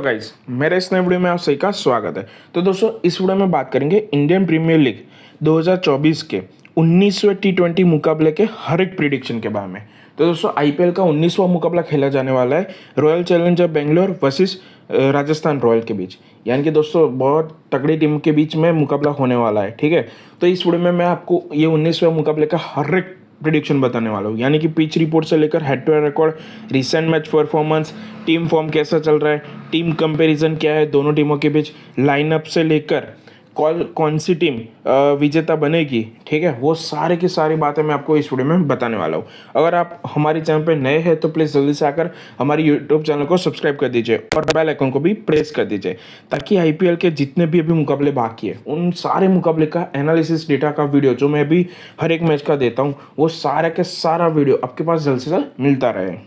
Guys, मेरे इस नए वीडियो में आप सभी का स्वागत है। तो दोस्तों, इस वीडियो में बात करेंगे इंडियन प्रीमियर लीग 2024 के 19वें टी20 मुकाबले के हर एक प्रिडिक्शन के बारे में। तो दोस्तों, आईपीएल का 19वां मुकाबला खेला जाने वाला है royal challenger Bangalore versus Rajasthan royal के बीच। यानी कि दोस्तों, बहुत तगड़ी टीम के बीच में मुकाबला होने वाला है। ठीक है, तो इस वीडियो में मैं आपको ये 19वें मुकाबले का हर एक प्रिडिक्शन बताने वाला हूँ। यानी कि पिच रिपोर्ट से लेकर head to head record, recent match performance, team form कैसा चल रहा है, टीम कंपैरिजन क्या है दोनों टीमों के बीच, लाइनअप से लेकर कौन सी टीम विजेता बनेगी। ठीक है, वो सारे की सारी बातें मैं आपको इस वीडियो में बताने वाला हूँ। अगर आप हमारे चैनल पे नए हैं तो प्लीज़ जल्दी से आकर हमारे यूट्यूब चैनल को सब्सक्राइब कर दीजिए और बेल आइकन को भी प्रेस कर दीजिए, ताकि आईपीएल के जितने भी अभी मुकाबले बाकी है उन सारे मुकाबले का एनालिसिस डेटा का वीडियो जो मैं अभी हर एक मैच का देता हूँ, वो सारा के सारा वीडियो आपके पास जल्द से जल्द मिलता रहे।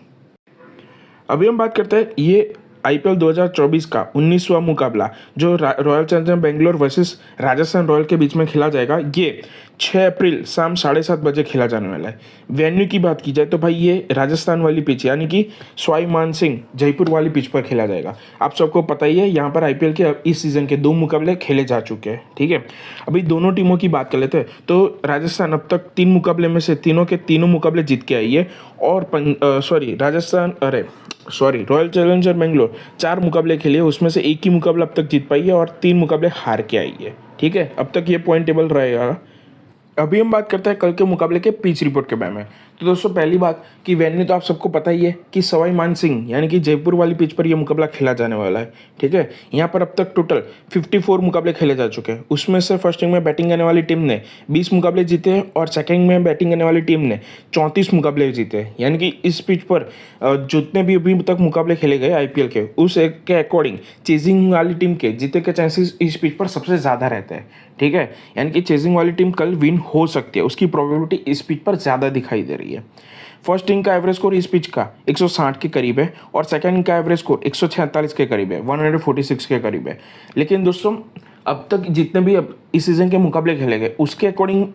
अभी हम बात करते हैं ये आईपीएल 2024 का 19वां मुकाबला जो royal challenger Bangalore versus Rajasthan royal के बीच में खेला जाएगा। ये 6 अप्रैल शाम 7:30 बजे खेला जाने वाला है। वेन्यू की बात की जाए तो भाई ये राजस्थान वाली पिच यानी कि सवाई मानसिंह जयपुर वाली पिच पर खेला जाएगा। आप सबको पता ही है, यहाँ पर आईपीएल के इस सीज़न के 2 मुकाबले खेले जा चुके हैं। ठीक है, अभी दोनों टीमों की बात कर लेते हैं। तो राजस्थान अब तक 3 मुकाबले में से तीनों के तीनों मुकाबले जीत के आई है और रॉयल चैलेंजर बेंगलोर 4 मुकाबले खेले, उसमें से एक ही मुकाबला अब तक जीत पाई है और 3 मुकाबले हार के आई है। ठीक है, अब तक ये पॉइंट टेबल रहेगा। अभी हम बात करते हैं कल के मुकाबले के पिच रिपोर्ट के बारे में। तो दोस्तों, पहली बात कि वेन्यू तो आप सबको पता ही है कि सवाई मानसिंह यानी कि जयपुर वाली पिच पर यह मुकाबला खेला जाने वाला है। ठीक है, यहाँ पर अब तक टोटल 54 मुकाबले खेले जा चुके हैं। उसमें से फर्स्ट इनिंग में बैटिंग करने वाली टीम ने 20 मुकाबले जीते हैं और सेकेंड में बैटिंग करने वाली टीम ने 34 मुकाबले जीते हैं। यानी कि इस पिच पर जितने भी अभी तक मुकाबले खेले गए आईपीएल के, उस एक के अकॉर्डिंग चेजिंग वाली टीम के जीतने के चांसेस इस पिच पर सबसे ज़्यादा रहते हैं। ठीक है, यानी कि चेजिंग वाली टीम कल विन हो सकती है, उसकी प्रोबेबिलिटी इस पिच पर ज़्यादा दिखाई दे रही है। फर्स्ट इनिंग का एवरेज स्कोर इस पिच का 160 के करीब है और सेकंड इनिंग का एवरेज स्कोर 146 के करीब है, 146 के करीब है। लेकिन दोस्तों, अब तक जितने भी अब इस सीज़न के मुकाबले खेले गए उसके अकॉर्डिंग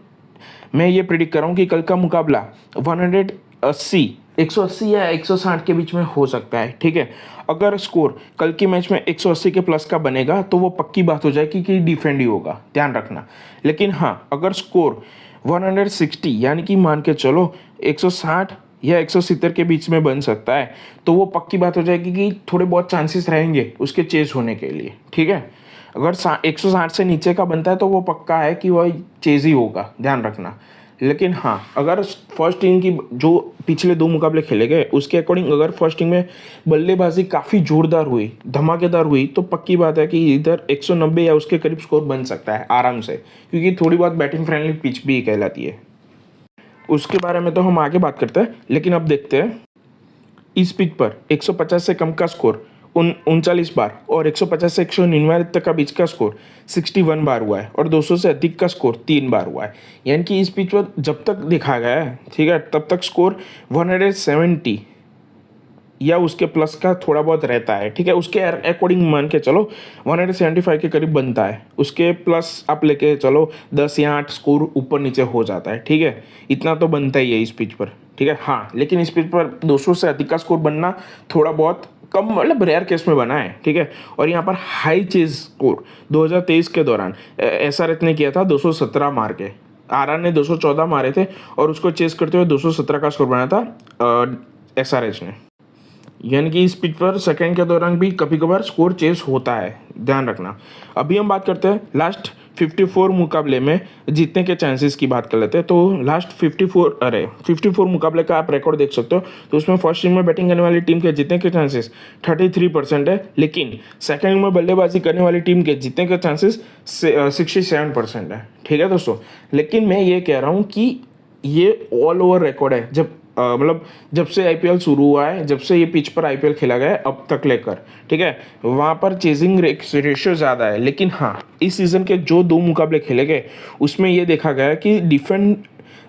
मैं ये प्रिडिक्ट कर रहा हूँ कि कल का मुकाबला 180 या 160 के बीच में हो सकता है। ठीक है, अगर स्कोर कल की मैच में 180 के प्लस का बनेगा तो वो पक्की बात हो जाएगी कि डिफेंड ही होगा, ध्यान रखना। लेकिन हाँ, अगर स्कोर 160 यानी कि मान के चलो 160 या 170 के बीच में बन सकता है, तो वो पक्की बात हो जाएगी कि थोड़े बहुत चांसेस रहेंगे उसके चेज होने के लिए। ठीक है, अगर 160 से नीचे का बनता है तो वो पक्का है कि वह चेज ही होगा, ध्यान रखना। लेकिन हाँ, अगर फर्स्ट इनिंग की जो पिछले 2 मुकाबले खेले गए उसके अकॉर्डिंग अगर फर्स्ट इनिंग में बल्लेबाजी काफ़ी जोरदार हुई, धमाकेदार हुई, तो पक्की बात है कि इधर 190 या उसके करीब स्कोर बन सकता है आराम से, क्योंकि थोड़ी बहुत बैटिंग फ्रेंडली पिच भी कहलाती है। उसके बारे में तो हम आगे बात करते हैं, लेकिन अब देखते हैं इस पिच पर 150 से कम का स्कोर 39 बार और 150 से 199 तक का बीच का स्कोर 61 बार हुआ है और 200 से अधिक का स्कोर 3 बार हुआ है। यानी कि इस पिच पर जब तक देखा गया है, ठीक है, तब तक स्कोर 170 या उसके प्लस का थोड़ा बहुत रहता है। ठीक है, उसके अकॉर्डिंग मान के चलो 175 के करीब बनता है, उसके प्लस आप लेके चलो 10 या 8 स्कोर ऊपर नीचे हो जाता है। ठीक है, इतना तो बनता ही है इस पिच पर। ठीक है, हाँ, लेकिन इस पिच पर 200 से अधिक का स्कोर बनना थोड़ा बहुत कम, मतलब रेयर केस में बना है। ठीक है, और यहाँ पर हाई चेज स्कोर 2023 के दौरान एसआरएच ने किया था 217 मार के, आरआर ने 214 मारे थे और उसको चेज करते हुए 217 का स्कोर बनाया था एसआरएच ने। यानी कि इस पिच पर सेकंड के दौरान भी कभी कभार स्कोर चेस होता है, ध्यान रखना। अभी हम बात करते हैं लास्ट 54 मुकाबले में जीतने के चांसेस की बात कर लेते हैं। तो लास्ट 54 मुकाबले का आप रिकॉर्ड देख सकते हो। तो उसमें फर्स्ट इनिंग में बैटिंग करने वाली टीम के जीतने के चांसेस 33% है, लेकिन सेकंड इनिंग में बल्लेबाजी करने वाली टीम के जीतने के चांसेस 67% है। ठीक है दोस्तों, लेकिन मैं ये कह रहा हूँ कि ये ऑल ओवर रिकॉर्ड है, मतलब जब से आईपीएल शुरू हुआ है, जब से ये पिच पर आईपीएल खेला गया है अब तक लेकर। ठीक है, वहाँ पर चेजिंग रेशियो ज़्यादा है, लेकिन हाँ, इस सीज़न के जो 2 मुकाबले खेले गए उसमें ये देखा गया कि डिफेंड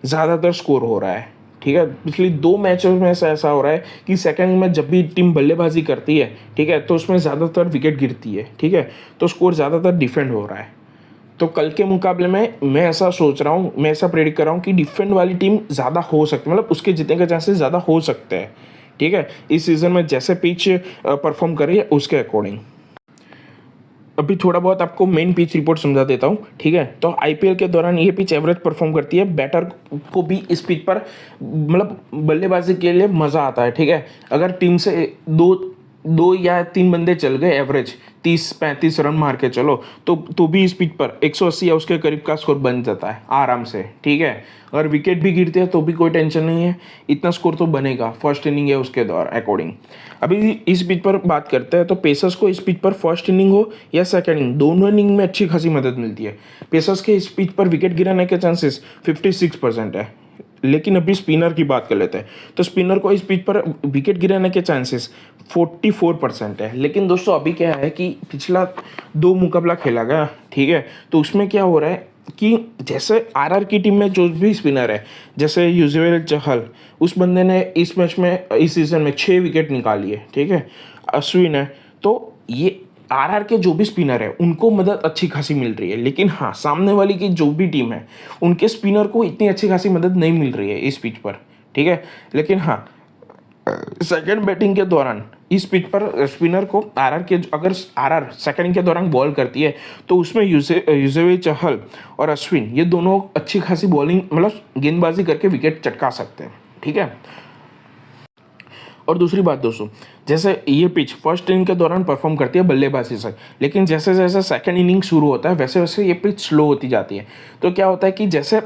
ज़्यादातर स्कोर हो रहा है। ठीक है, पिछली 2 मैचों में ऐसा हो रहा है कि सेकंड में जब भी टीम बल्लेबाजी करती है, ठीक है, तो उसमें ज़्यादातर विकेट गिरती है। ठीक है, तो स्कोर ज़्यादातर डिफेंड हो रहा है। तो कल के मुकाबले में मैं ऐसा सोच रहा हूँ, मैं ऐसा प्रेडिक्ट कर रहा हूँ कि डिफेंड वाली टीम ज़्यादा हो सकती है, मतलब उसके जीतने के चांसेस ज़्यादा हो सकते हैं। ठीक है, इस सीज़न में जैसे पिच परफॉर्म कर रही है उसके अकॉर्डिंग। अभी थोड़ा बहुत आपको मेन पिच रिपोर्ट समझा देता हूँ, ठीक है। तो आईपीएल के दौरान ये पिच एवरेज परफॉर्म करती है, बैटर को भी इस पिच पर मतलब बल्लेबाजी के लिए मज़ा आता है, ठीक है। अगर टीम से दो या तीन बंदे चल गए, एवरेज 30-35 रन मार के चलो, तो भी इस पिच पर 180 या उसके करीब का स्कोर बन जाता है आराम से, ठीक है। अगर विकेट भी गिरते हैं तो भी कोई टेंशन नहीं है, इतना स्कोर तो बनेगा फर्स्ट इनिंग है उसके दौर अकॉर्डिंग। अभी इस पिच पर बात करते हैं, तो पेसर्स को इस पिच पर फर्स्ट इनिंग हो या सेकंड इनिंग, दोनों इनिंग में अच्छी खासी मदद मिलती है। पेसर्स के इस पिच पर विकेट गिराने के चांसेस 56% है। लेकिन अभी स्पिनर की बात कर लेते हैं, तो स्पिनर को इस पिच पर विकेट गिराने के चांसेस 44% है। लेकिन दोस्तों अभी क्या है कि पिछला 2 मुकाबला खेला गया, ठीक है। तो उसमें क्या हो रहा है कि जैसे आरआर की टीम में जो भी स्पिनर है, जैसे युजवेंद्र चहल, उस बंदे ने इस मैच में इस सीजन में 6 विकेट निकाली है, ठीक है। अश्विन है, तो ये आरआर के जो भी स्पिनर है उनको मदद अच्छी खासी मिल रही है। लेकिन हाँ, सामने वाली की जो भी टीम है उनके स्पिनर को इतनी अच्छी खासी मदद नहीं मिल रही है इस पिच पर, ठीक है। लेकिन हाँ, सेकंड बैटिंग के दौरान इस पिच पर स्पिनर को अगर आरआर सेकंड के दौरान बॉल करती है तो उसमें युजवेंद्र चहल और अश्विन ये दोनों अच्छी खासी बॉलिंग मतलब गेंदबाजी करके विकेट चटका सकते हैं, ठीक है। और दूसरी बात दोस्तों, जैसे ये पिच फर्स्ट इनिंग के दौरान परफॉर्म करती है बल्लेबाजी से, लेकिन जैसे जैसे सेकंड इनिंग शुरू होता है वैसे वैसे ये पिच स्लो होती जाती है। तो क्या होता है कि जैसे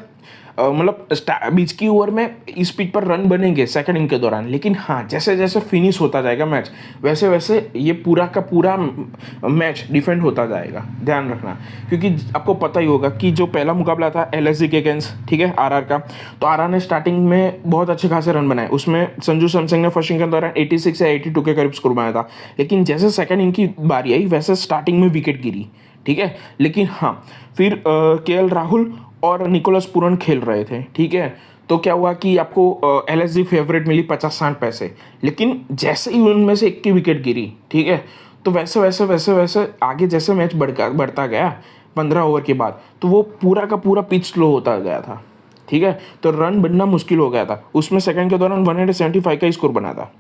मतलब बीच की ओवर में इस पिच पर रन बनेंगे सेकंड इनिंग के दौरान, लेकिन हाँ जैसे जैसे फिनिश होता जाएगा मैच वैसे वैसे ये पूरा का पूरा मैच डिफेंड होता जाएगा, ध्यान रखना। क्योंकि आपको पता ही होगा कि जो पहला मुकाबला था एलएसजी के अगेंस्ट, ठीक है, आरआर का, तो आरआर ने स्टार्टिंग में बहुत अच्छे खासे रन बनाए। उसमें संजू सैमसंग ने फर्स्ट इनिंग के दौरान 86 या 82 के करीब स्कोर बनाया था। लेकिन जैसे सेकंड इनिंग की बारी आई वैसे स्टार्टिंग में विकेट गिरी, ठीक है। लेकिन हाँ, फिर केएल राहुल और निकोलस पूरन खेल रहे थे, ठीक है। तो क्या हुआ कि आपको एलएसजी फेवरेट मिली 50-60 पैसे। लेकिन जैसे ही उनमें से एक की विकेट गिरी, ठीक है, तो वैसे वैसे वैसे वैसे आगे जैसे मैच बढ़ता गया 15 ओवर के बाद, तो वो पूरा का पूरा पिच स्लो होता गया था, ठीक है। तो रन बनना मुश्किल हो गया था। उसमें सेकंड के दौरान 175 का स्कोर बना था।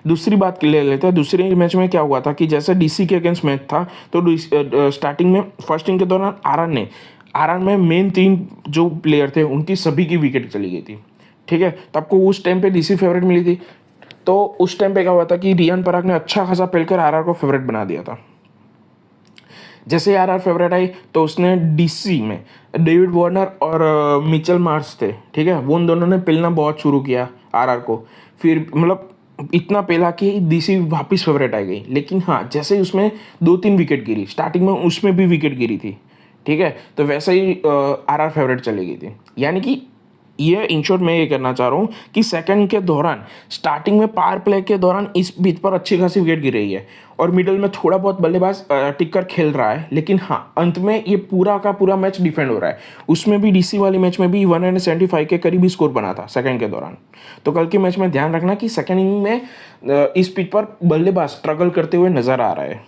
दूसरी बात ले लेते हैं, दूसरे मैच में क्या हुआ था कि जैसे डीसी के अगेंस्ट मैच था, तो स्टार्टिंग में फर्स्ट इनिंग के दौरान आरआर में मेन 3 जो प्लेयर थे उनकी सभी की विकेट चली गई थी, ठीक है। तो आपको उस टाइम पे डीसी फेवरेट मिली थी। तो उस टाइम पे क्या हुआ था कि रियान पराग ने अच्छा खासा पेलकर आरआर को फेवरेट बना दिया था। जैसे आरआर फेवरेट आई तो उसने डीसी में डेविड वार्नर और मिचेल मार्श थे, ठीक है, वो उन दोनों ने पेलना बहुत शुरू किया आरआर को। फिर मतलब इतना पेला कि डीसी वापस फेवरेट आ गई। लेकिन हाँ, जैसे ही उसमें 2-3 विकेट गिरी, स्टार्टिंग में उसमें भी विकेट गिरी थी, ठीक है, तो वैसे ही आरआर फेवरेट चली गई थी। यानी कि ये इन शॉर्ट मैं ये कहना चाह रहा हूँ कि सेकंड के दौरान स्टार्टिंग में पावर प्ले के दौरान इस बीच पर अच्छी खासी विकेट गिर रही है और मिडल में थोड़ा बहुत बल्लेबाज टिक कर खेल रहा है। लेकिन हाँ, अंत में ये पूरा का पूरा मैच डिफेंड हो रहा है। उसमें भी डीसी वाले मैच में भी 175 के करीब ही स्कोर बना था सेकंड के दौरान। तो कल के मैच में ध्यान रखना कि सेकंड इनिंग में इस पिच पर बल्लेबाज स्ट्रगल करते हुए नजर आ रहा है।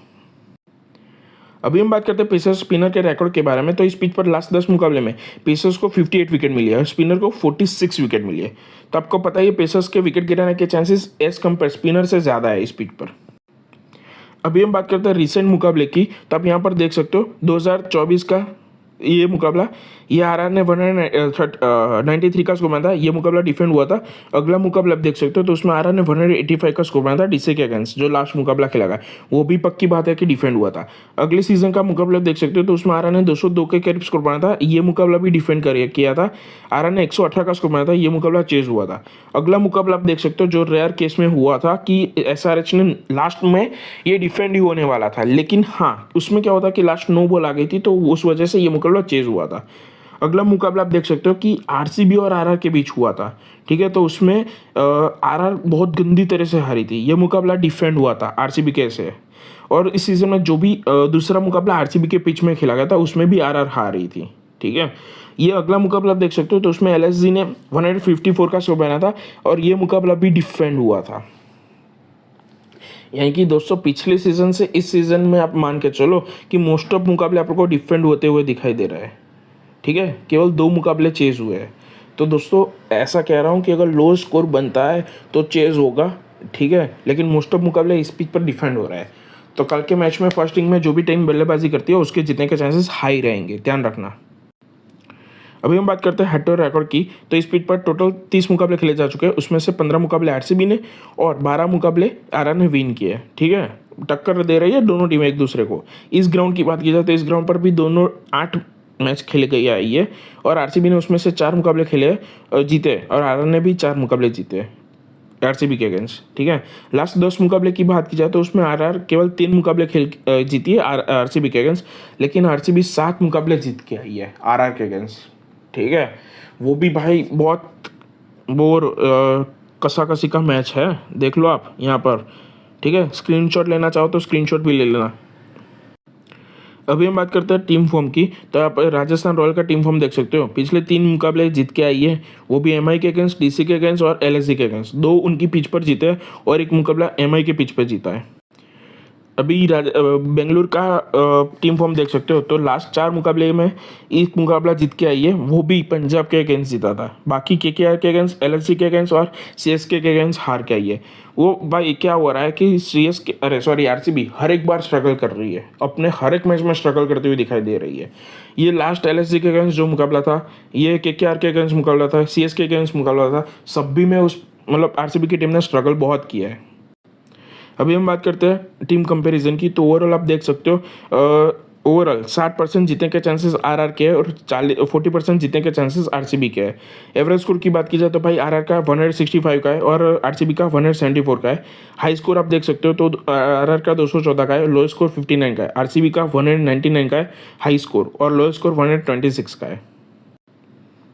अभी हम बात करते हैं पेसर्स स्पिनर के रिकॉर्ड के बारे में। तो इस पिच पर लास्ट 10 मुकाबले में पेसर्स को 58 विकेट मिली है और स्पिनर को 46 विकेट मिली है। तो आपको पता है पेसर्स के विकेट गिराने के चांसेस एज कम्पेयर स्पिनर से ज़्यादा है इस पिच पर। अभी हम बात करते हैं रिसेंट मुकाबले की। तो आप यहाँ पर देख सकते हो 2024 का ये मुकाबला, ये आरआर ने 193 का स्कोर बना था। ये मुकाबला डिफेंड हुआ था। अगला मुकाबला आप देख सकते हो तो उसमें आरआर ने 185 का स्कोर बना था डीसी के अगेंस्ट, जो लास्ट मुकाबला खेला गया वो भी पक्की बात है कि डिफेंड हुआ था। अगले सीजन का मुकाबला देख सकते हो तो उसमें आरआर ने 202 के करीब स्कोर बना था। ये मुकाबला भी डिफेंड किया था। आरआर ने 118 का स्कोर बना था। ये मुकाबला चेज हुआ था। अगला मुकाबला आप देख सकते हो जो रेयर केस में हुआ था कि एसआरएच ने लास्ट में ये डिफेंड ही होने वाला था। लेकिन हाँ, उसमें क्या होता कि लास्ट 9 बॉल आ गई थी तो उस वजह से ये मुकाबला चेज हुआ था। अगला मुकाबला आप देख सकते हो कि आरसीबी और आरआर के बीच हुआ था, ठीक है। तो उसमें आरआर बहुत गंदी तरह से हारी थी। ये मुकाबला डिफेंड हुआ था आरसीबी के से। और इस सीजन में जो भी दूसरा मुकाबला आरसीबी के पिच में खेला गया था उसमें भी आरआर हार रही थी, ठीक है। ये अगला मुकाबला आप देख सकते हो तो उसमें एलएसजी ने 154 का स्कोर बनाया था और ये मुकाबला भी डिफेंड हुआ था। यानी कि दोस्तों पिछले सीजन से इस सीजन में आप मान के चलो कि मोस्ट ऑफ मुकाबले आपको डिफेंड होते हुए दिखाई दे रहा है, ठीक है। केवल 2 मुकाबले चेज हुए हैं। तो दोस्तों ऐसा कह रहा हूँ कि अगर लो स्कोर बनता है तो चेज होगा, ठीक है, लेकिन मोस्ट ऑफ मुकाबले इस पिच पर डिफेंड हो रहा है। तो कल के मैच में फर्स्ट इनिंग में जो भी टीम बल्लेबाजी करती है उसके जीतने के चांसेस हाई रहेंगे, ध्यान रखना। अभी हम बात करते हैं हेड टू रिकॉर्ड की। तो इस पिच पर टोटल 30 मुकाबले खेले जा चुके हैं, उसमें से 15 मुकाबले आरसीबी ने और 12 मुकाबले आरआर ने विन किए हैं, ठीक है। टक्कर दे रही है दोनों टीमें एक दूसरे को। इस ग्राउंड की बात की जाए तो इस ग्राउंड पर भी दोनों 8 मैच खेले गई आई है और आरसीबी ने उसमें से 4 मुकाबले खेले जीते और आरआर ने भी 4 मुकाबले जीते आरसीबी के अगेंस्ट, ठीक है। लास्ट 10 मुकाबले की बात की जाए तो उसमें आरआर केवल 3 मुकाबले जीती है आरसीबी के अगेंस्ट, लेकिन आरसीबी 7 मुकाबले जीत के आई है आरआर के अगेंस्ट, ठीक है। वो भी भाई बहुत बोर कसाकसी का मैच है, देख लो आप यहाँ पर, ठीक है। स्क्रीनशॉट लेना चाहो तो स्क्रीनशॉट भी ले लेना। अभी हम बात करते हैं टीम फॉर्म की। तो आप राजस्थान रॉयल का टीम फॉर्म देख सकते हो, पिछले 3 मुकाबले जीत के आई है, वो भी एमआई के अगेंस्ट, डीसी के अगेंस्ट और एलएसजी के अगेंस्ट। 2 उनकी पिच पर जीते हैं और 1 मुकाबला एमआई के पिच पर जीता है। अभी बेंगलुरु का टीम फॉर्म देख सकते हो। तो लास्ट 4 मुकाबले में एक मुकाबला जीत के आई है, वो भी पंजाब के अगेंस्ट जीता था। बाकी केकेआर के अगेंस्ट, एलएसजी के अगेंस्ट और सीएसके के अगेंस्ट हार के आई है। वो भाई क्या हो रहा है कि आरसीबी हर एक बार स्ट्रगल कर रही है, अपने हर एक मैच में स्ट्रगल करती हुई दिखाई दे रही है। ये लास्ट एलएसजी के अगेंस्ट जो मुकाबला था, ये केकेआर के अगेंस्ट मुकाबला था, सीएसके के अगेंस्ट मुकाबला था, सब भी में उस मतलब आरसीबी की टीम ने स्ट्रगल बहुत किया है। अभी हम बात करते हैं टीम कंपैरिजन की। तो ओवरऑल आप देख सकते हो, ओवरऑल 60% जीतने के चांसेस आरआर के है और 40% जीतने के चांसेस आरसीबी के है। एवरेज स्कोर की बात की जाए तो भाई आरआर का 165 का है और आरसीबी का 174 का है। हाई स्कोर आप देख सकते हो तो आरआर का 214 का है, लो स्कोर 59 का है। आरसीबी का 199 का है हाई स्कोर और लो स्कोर 126 का है।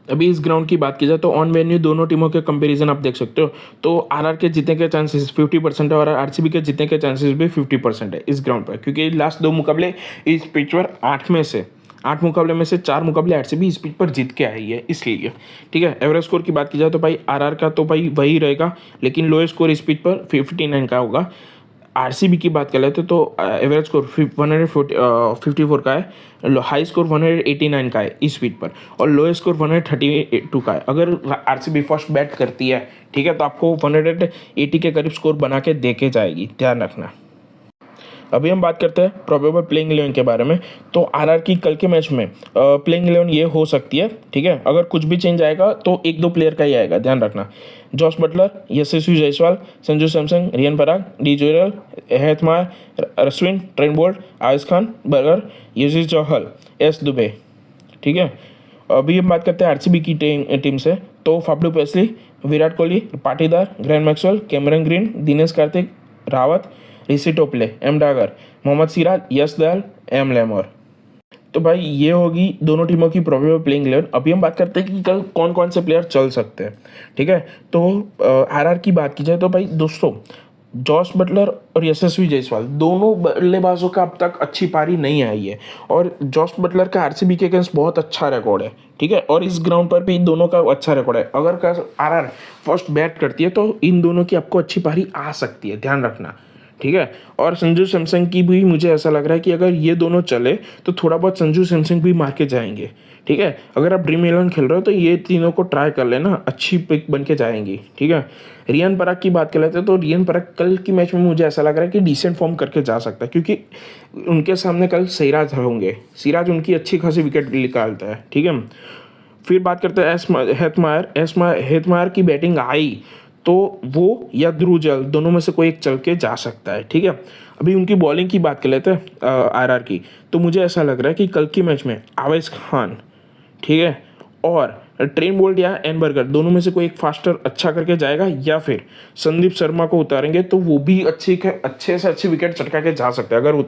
अभी इस ग्राउंड की बात की जाए तो ऑन वेन्यू दोनों टीमों के कंपैरिजन आप देख सकते हो। तो आरआर के जीतने के चांसेस 50% है और आरसीबी के जीतने के चांसेस भी 50% है इस ग्राउंड पर, क्योंकि लास्ट 2 मुकाबले इस पिच पर 8 मुकाबले में से 4 मुकाबले आरसीबी इस पिच पर जीत के आई है, इसलिए, ठीक है। एवरेज स्कोर की बात की जाए तो भाई आरआर का तो भाई वही रहेगा, लेकिन लोएस्ट स्कोर इस पिच पर 59 का होगा। आरसीबी की बात कर लेते तो एवरेज स्कोर 154 का है, हाई स्कोर 189 का है इस स्पीड पर और लोएस्ट स्कोर 132 का है। अगर आरसीबी फर्स्ट बैट करती है, ठीक है, तो आपको 180 के करीब स्कोर बना के दे के जाएगी, ध्यान रखना। अभी हम बात करते हैं प्रोबेबल प्लेइंग 11 के बारे में। तो आरआर की कल के मैच में प्लेइंग 11 ये हो सकती है, ठीक है। अगर कुछ भी चेंज आएगा तो 1-2 प्लेयर का ही आएगा, ध्यान रखना। Jos Buttler, Yashasvi Jaiswal, Sanju Samson, Riyan Parag, D Jurel, Hetmyer, Ashwin, Trent Boult, Ayush Khan, Burger, Yuzvendra Chahal, S Dubey, ठीक है। अभी हम बात करते हैं आरसीबी की टीम से। तो Faf du Plessis, Virat Kohli, Patidar, Glenn Maxwell, Cameron Green, Dinesh Karthik, Rawat, Reece Topley, M Dagar, Mohammed Siraj, Yash Dayal, M Lomror. तो भाई ये होगी दोनों टीमों की प्रोबेबल प्लेइंग 11। अभी हम बात करते हैं कि कल कौन कौन से प्लेयर चल सकते हैं, ठीक है। तो आरआर की बात की जाए तो भाई दोस्तों, जॉस बटलर और यशस्वी जायसवाल दोनों बल्लेबाजों का अब तक अच्छी पारी नहीं आई है और जॉस बटलर का आरसीबी के अगेंस्ट बहुत अच्छा रिकॉर्ड है, ठीक है। और इस ग्राउंड पर भी दोनों का अच्छा रिकॉर्ड है। अगर आरआर फर्स्ट बैट करती है तो इन दोनों की आपको अच्छी पारी आ सकती है, ध्यान रखना, ठीक है। और संजू सैमसंग की भी मुझे ऐसा लग रहा है कि अगर ये दोनों चले तो थोड़ा बहुत संजू सैमसंग भी मार के जाएंगे, ठीक है। अगर आप ड्रीम 11 खेल रहे हो तो ये तीनों को ट्राई कर लेना, अच्छी पिक बन के जाएंगी, ठीक है। रियान पराग की बात कर लेते हैं तो रियान पराग कल की मैच में मुझे ऐसा लग रहा है कि डिसेंट फॉर्म करके जा सकता है, क्योंकि उनके सामने कल सिराज होंगे, सिराज उनकी अच्छी खासी विकेट निकालता है, ठीक है। फिर बात करते हैं हेतमायर की बैटिंग आई तो वो या ध्रुव जल दोनों में से कोई एक चल के जा सकता है, ठीक है। अभी उनकी बॉलिंग की बात कर लेते हैं आरआर की। तो मुझे ऐसा लग रहा है कि कल की मैच में आवेश खान, ठीक है, और ट्रेंट बोल्ट या एन बर्गर दोनों में से कोई एक फास्टर अच्छा करके जाएगा या फिर संदीप शर्मा को उतारेंगे तो वो भी अच्छे से अच्छी विकेट चटका के जा सकते हैं अगर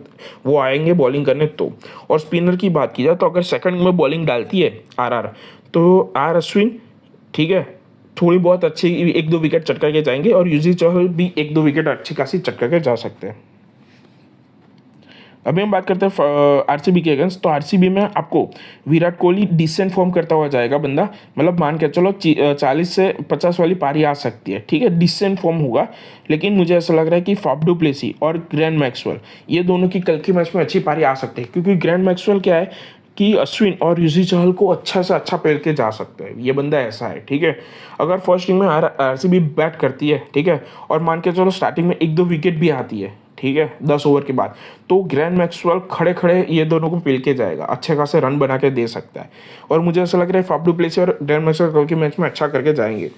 वो आएंगे बॉलिंग करने तो। और स्पिनर की बात की जाए तो अगर सेकंड में बॉलिंग डालती है आरआर तो आर अश्विन, ठीक है, थोड़ी बहुत अच्छी 1-2 विकेट चटका के जाएंगे और युजवेंद्र चहल भी 1-2 विकेट अच्छी खासी चटका के जा सकते हैं। अभी हम बात करते हैं आरसीबी के अगेंस्ट। तो आरसीबी में आपको विराट कोहली डिसेंट फॉर्म करता हुआ जाएगा बंदा, मतलब मान के चलो 40 से 50 वाली पारी आ सकती है, ठीक है, डिसेंट फॉर्म होगा। लेकिन मुझे ऐसा लग रहा है कि फाफ डू प्लेसी और ग्लेन मैक्सवेल ये दोनों की कल की मैच में अच्छी पारी आ सकती है, क्योंकि ग्लेन मैक्सवेल क्या है कि अश्विन और युजवेंद्र चहल को अच्छा से अच्छा पेल के जा सकते हैं, ये बंदा ऐसा है, ठीक है। अगर फर्स्ट इनिंग में आरसीबी बैट करती है, ठीक है, और मान के चलो स्टार्टिंग में 1-2 विकेट भी आती है, ठीक है, 10 ओवर के बाद, तो ग्लेन मैक्सवेल खड़े खड़े ये दोनों को पिल के जाएगा, अच्छे खासे रन बना के दे सकता है। और मुझे ऐसा लग रहा है फाफ डू प्लेसी और ग्लेन मैक्सवेल कल के मैच में अच्छा करके जाएंगे।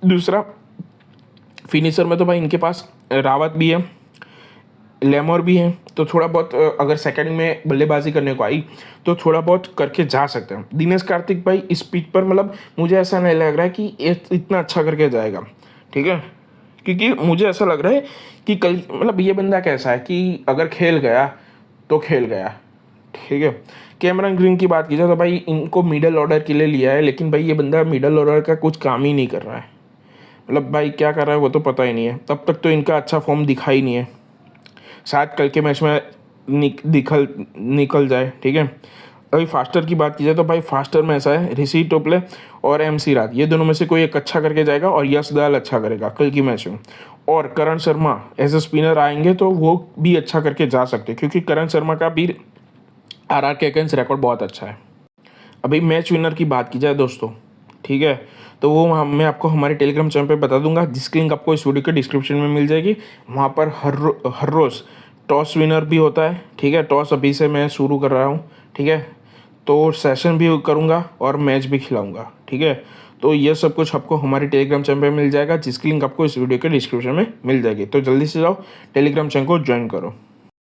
दूसरा, फिनिशर में तो भाई इनके पास रावत भी है, लेमोर भी है, तो थोड़ा बहुत अगर सेकंड में बल्लेबाजी करने को आई तो थोड़ा बहुत करके जा सकते हैं। दिनेश कार्तिक भाई इस पिच पर मतलब मुझे ऐसा नहीं लग रहा है कि ये इतना अच्छा करके जाएगा, ठीक है, क्योंकि मुझे ऐसा लग रहा है कि कल मतलब ये बंदा कैसा है कि अगर खेल गया तो खेल गया, ठीक है। कैमरन ग्रीन की बात की जाए तो भाई इनको मिडल ऑर्डर के लिए लिया है, लेकिन भाई ये बंदा मिडल ऑर्डर का कुछ काम ही नहीं कर रहा है, मतलब भाई क्या कर रहा है वो तो पता ही नहीं है। तब तक तो इनका अच्छा फॉर्म दिखा ही नहीं है, शायद कल के मैच में निकल जाए, ठीक है। अभी फास्टर की बात की जाए तो भाई फास्टर में ऐसा है, ऋषि टोपले और MC राज ये दोनों में से कोई एक अच्छा करके जाएगा और यश दयाल अच्छा करेगा कल की मैच में। और करण शर्मा एज ए स्पिनर आएंगे तो वो भी अच्छा करके जा सकते हैं, क्योंकि करण शर्मा का भी RR के अगेंस्ट रिकॉर्ड बहुत अच्छा है। अभी मैच विनर की बात की जाए दोस्तों, ठीक है, तो वो मैं आपको हमारे टेलीग्राम चैनल पे बता दूंगा, जिसकी लिंक आपको इस वीडियो के डिस्क्रिप्शन में मिल जाएगी। वहाँ पर हर रोज़ टॉस विनर भी होता है, ठीक है, टॉस अभी से मैं शुरू कर रहा हूँ, ठीक है, तो सेशन भी करूँगा और मैच भी खिलाऊँगा, ठीक है। तो ये सब कुछ आपको हमारे टेलीग्राम चैनल पे मिल जाएगा, जिसकी लिंक आपको इस वीडियो के डिस्क्रिप्शन में मिल जाएगी। तो जल्दी से जाओ टेलीग्राम चैनल को ज्वाइन करो।